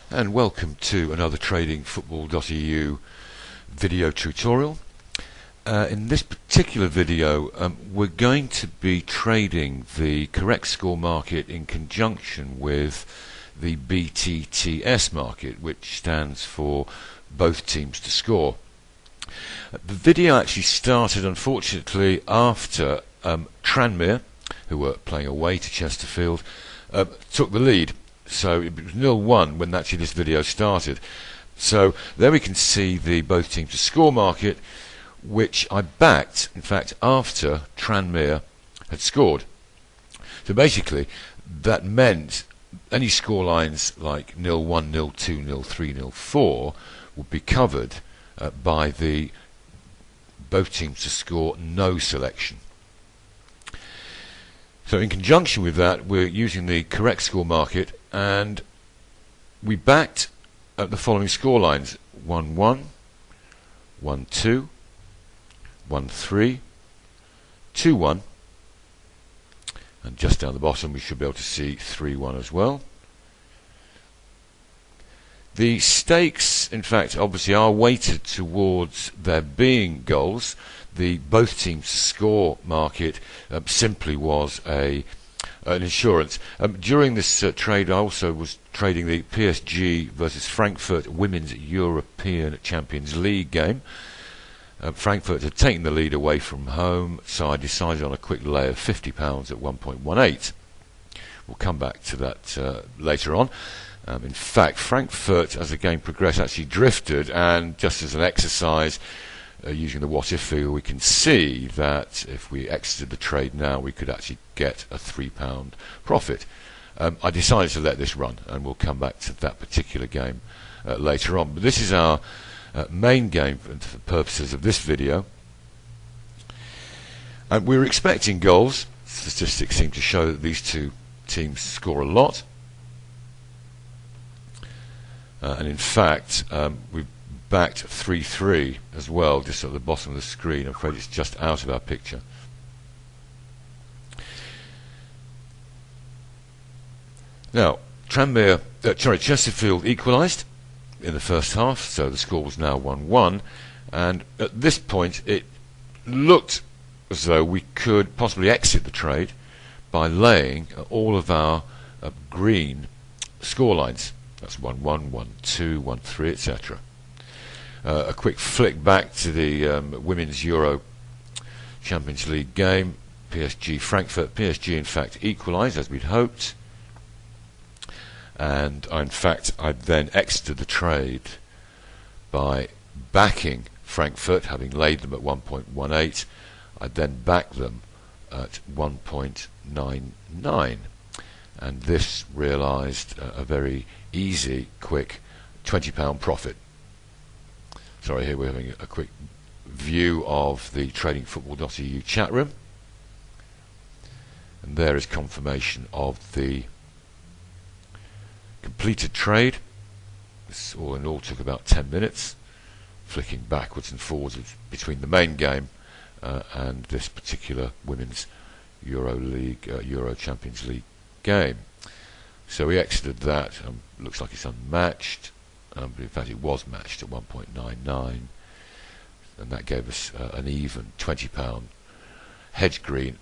And welcome to another tradingfootball.eu video tutorial. In this particular video we're going to be trading the correct score market in conjunction with the BTTS market, which stands for both teams to score. The video actually started unfortunately after Tranmere, who were playing away to Chesterfield, took the lead. So it was 0-1 when actually this video started. So there we can see the both teams to score market, which I backed, in fact, after Tranmere had scored. So basically, that meant any score lines like 0-1, 0-2, 0-3, 0-4 would be covered by the both teams to score no selection. So in conjunction with that, we're using the correct score market, and we backed the following score lines: 1-1, 1-2, 1-3, 2-1, and just down the bottom we should be able to see 3-1 as well. The stakes, in fact, obviously are weighted towards there being goals. The both teams score market simply was an insurance. During this trade, I also was trading the PSG versus Frankfurt Women's European Champions League game. Frankfurt had taken the lead away from home, so I decided on a quick lay of £50 at 1.18. We'll come back to that later on. In fact, Frankfurt, as the game progressed, actually drifted, and just as an exercise, using the what if figure, we can see that if we exited the trade now, we could actually get a £3 profit. I decided to let this run, and we'll come back to that particular game later on. But this is our main game for the purposes of this video. And we're expecting goals. Statistics seem to show that these two teams score a lot. And in fact, we've backed 3-3 as well, just at the bottom of the screen. I'm afraid it's just out of our picture. Now, Chesterfield equalised in the first half, so the score was now 1-1. And at this point, it looked as though we could possibly exit the trade by laying all of our green score lines. That's 1-1, 1-2, 1-3, etc. A quick flick back to the Women's Euro Champions League game, PSG Frankfurt. PSG, in fact, equalised as we'd hoped. And in fact, I then exited the trade by backing Frankfurt, having laid them at 1.18. I then backed them at 1.99. And this realised a very easy, quick £20 profit. Sorry, here we're having a quick view of the tradingfootball.eu chat room. And there is confirmation of the completed trade. This all in all took about 10 minutes, flicking backwards and forwards between the main game and this particular Women's Euro Champions League game. So we exited that. Looks like it's unmatched, but in fact it was matched at 1.99, and that gave us an even £20 hedge green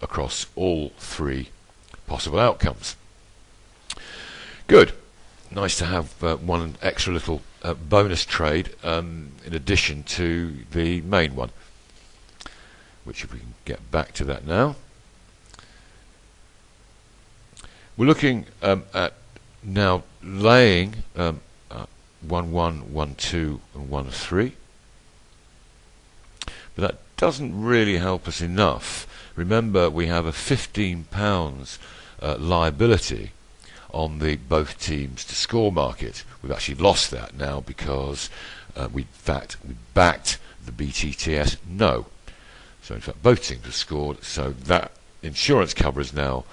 across all three possible outcomes. Good. Nice to have one extra little bonus trade in addition to the main one, which, if we can get back to that now. We're looking at now laying 1-1, 1-2 and 1-3. But that doesn't really help us enough. Remember, we have a £15 liability on the both teams to score market. We've actually lost that now because we backed the BTTS no. So in fact both teams have scored, so that insurance cover is now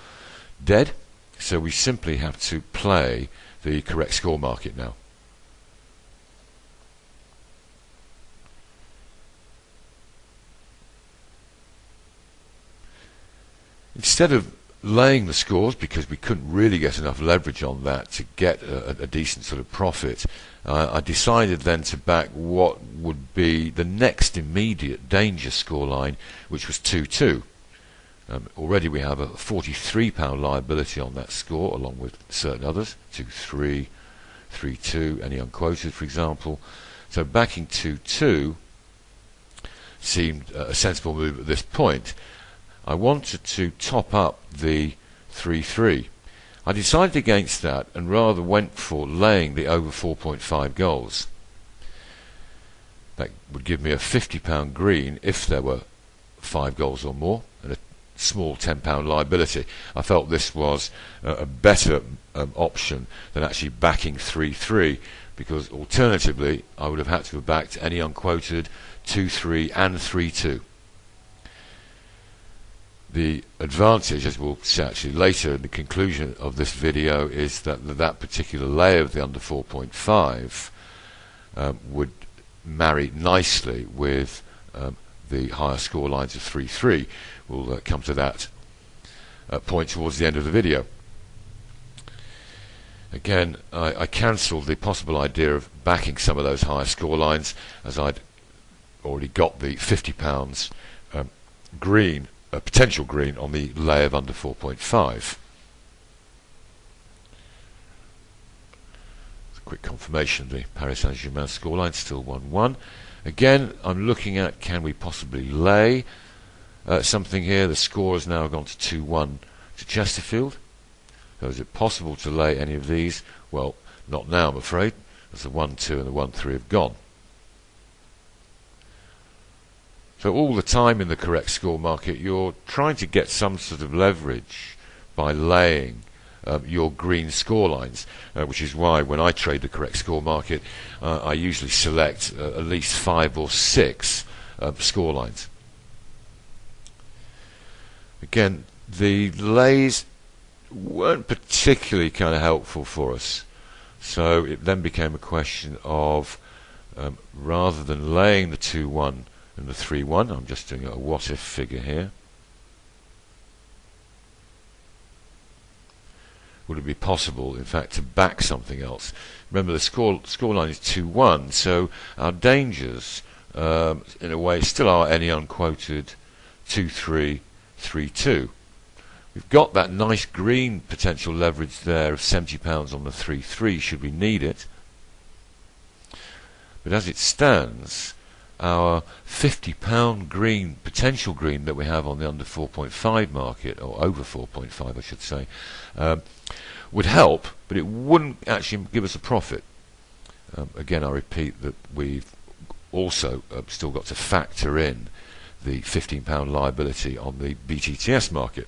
dead. So we simply have to play the correct score market now. Instead of laying the scores, because we couldn't really get enough leverage on that to get a decent sort of profit, I decided then to back what would be the next immediate danger scoreline, which was 2-2. Already we have a £43 liability on that score, along with certain others, 2-3, 3-2, any unquoted, for example. So backing 2-2 seemed a sensible move at this point. I wanted to top up the 3-3. I decided against that and rather went for laying the over 4.5 goals. That would give me a £50 green if there were 5 goals or more, and a small £10 liability. I felt this was a better option than actually backing 3-3, because alternatively I would have had to have backed any unquoted 2-3 and 3-2. The advantage, as we'll see actually later in the conclusion of this video, is that that particular layer of the under 4.5 would marry nicely with the higher score lines of 3-3. We'll come to that point towards the end of the video. Again, I cancelled the possible idea of backing some of those higher score lines, as I'd already got the £50 green, a potential green, on the lay of under 4.5. Quick confirmation, the Paris Saint-Germain scoreline still 1-1. Again, I'm looking at, can we possibly lay something here? The score has now gone to 2-1 to Chesterfield. So is it possible to lay any of these? Well, not now, I'm afraid, as the 1-2 and the 1-3 have gone. So all the time in the correct score market, you're trying to get some sort of leverage by laying your green score lines, which is why when I trade the correct score market, I usually select at least 5 or 6 score lines. Again, the lays weren't particularly kind of helpful for us, so it then became a question of rather than laying the 2-1 and the 3-1, I'm just doing a what-if figure here. Would it be possible, in fact, to back something else? Remember, the scoreline is 2-1, so our dangers, in a way, still are any unquoted 2-3, 3-2. We've got that nice green potential leverage there of £70 on the 3-3, should we need it. But as it stands, our £50 green, potential green that we have on the under 4.5 market, or over 4.5 I should say, would help, but it wouldn't actually give us a profit. Again, I repeat that we've also still got to factor in the £15 liability on the BTTS market.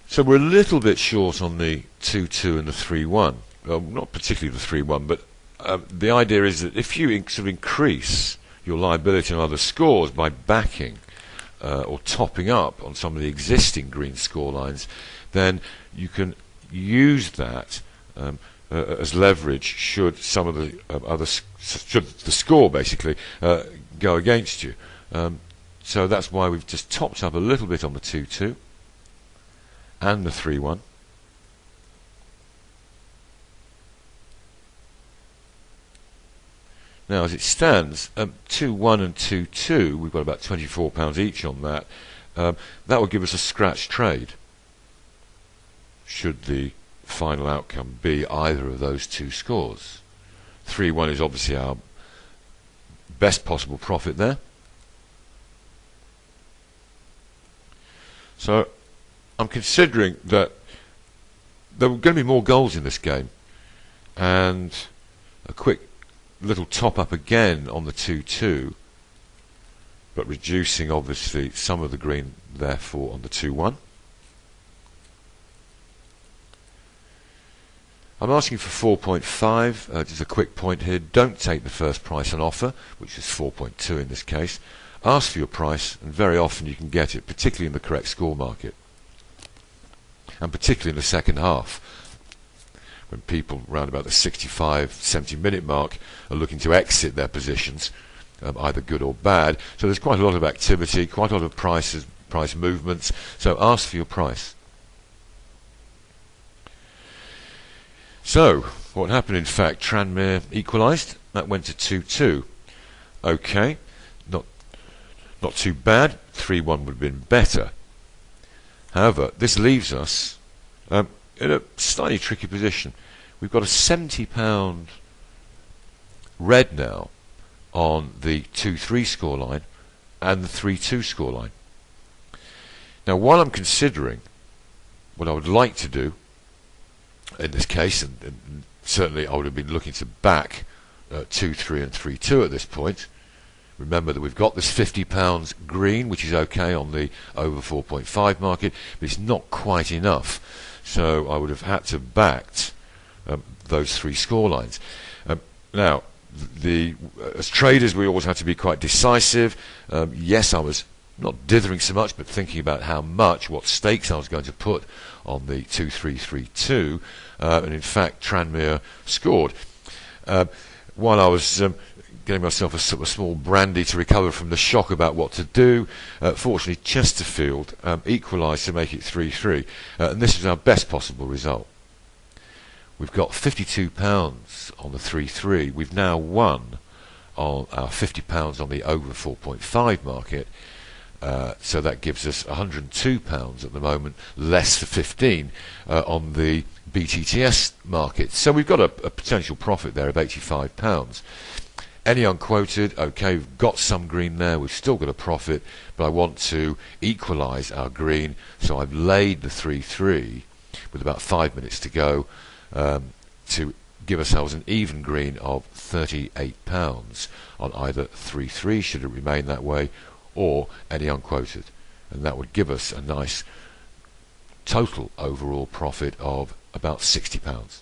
So we're a little bit short on the 2-2 and the 3-1. Well, not particularly the 3-1, but the idea is that if you sort of increase your liability on other scores by backing or topping up on some of the existing green score lines, then you can use that as leverage should some of the should the score basically go against you. So that's why we've just topped up a little bit on the 2-2 and the 3-1. Now, as it stands, 2-1 and 2-2, we've got about £24 each on that. That would give us a scratch trade, should the final outcome be either of those two scores. 3-1 is obviously our best possible profit there. So I'm considering that there are going to be more goals in this game, and a quick little top up again on the 2-2, but reducing obviously some of the green therefore on the 2-1. I'm asking for 4.5. Just a quick point here, don't take the first price on offer, which is 4.2 in this case. Ask for your price, and very often you can get it, particularly in the correct score market, and particularly in the second half, when people round about the 65, 70-minute mark are looking to exit their positions, either good or bad. So there's quite a lot of activity, quite a lot of price movements. So ask for your price. So what happened, in fact, Tranmere equalised. That went to 2-2. Okay, not too bad. 3-1 would have been better. However, this leaves us in a slightly tricky position. We've got a £70 red now on the 2-3 scoreline and the 3-2 scoreline. Now, while I'm considering what I would like to do in this case, and certainly I would have been looking to back 2-3 and 3-2 at this point. Remember that we've got this £50 green, which is okay on the over 4.5 market, but it's not quite enough. So I would have had to back those three scorelines. Now, as traders, we always have to be quite decisive. Yes, I was not dithering so much, but thinking about what stakes I was going to put on the 2-3-3-2, and in fact, Tranmere scored. While I was getting myself a sort of small brandy to recover from the shock about what to do, fortunately Chesterfield equalised to make it 3-3, and this is our best possible result. We've got £52 on the 3-3. We've now won on our £50 on the over 4.5 market. So that gives us £102 at the moment, less the 15 on the BTTS market. So we've got a potential profit there of £85. Any unquoted, okay, we've got some green there, we've still got a profit, but I want to equalise our green, so I've laid the 3-3 with about 5 minutes to go to give ourselves an even green of £38 on either 3-3, should it remain that way, or any unquoted, and that would give us a nice total overall profit of about £60.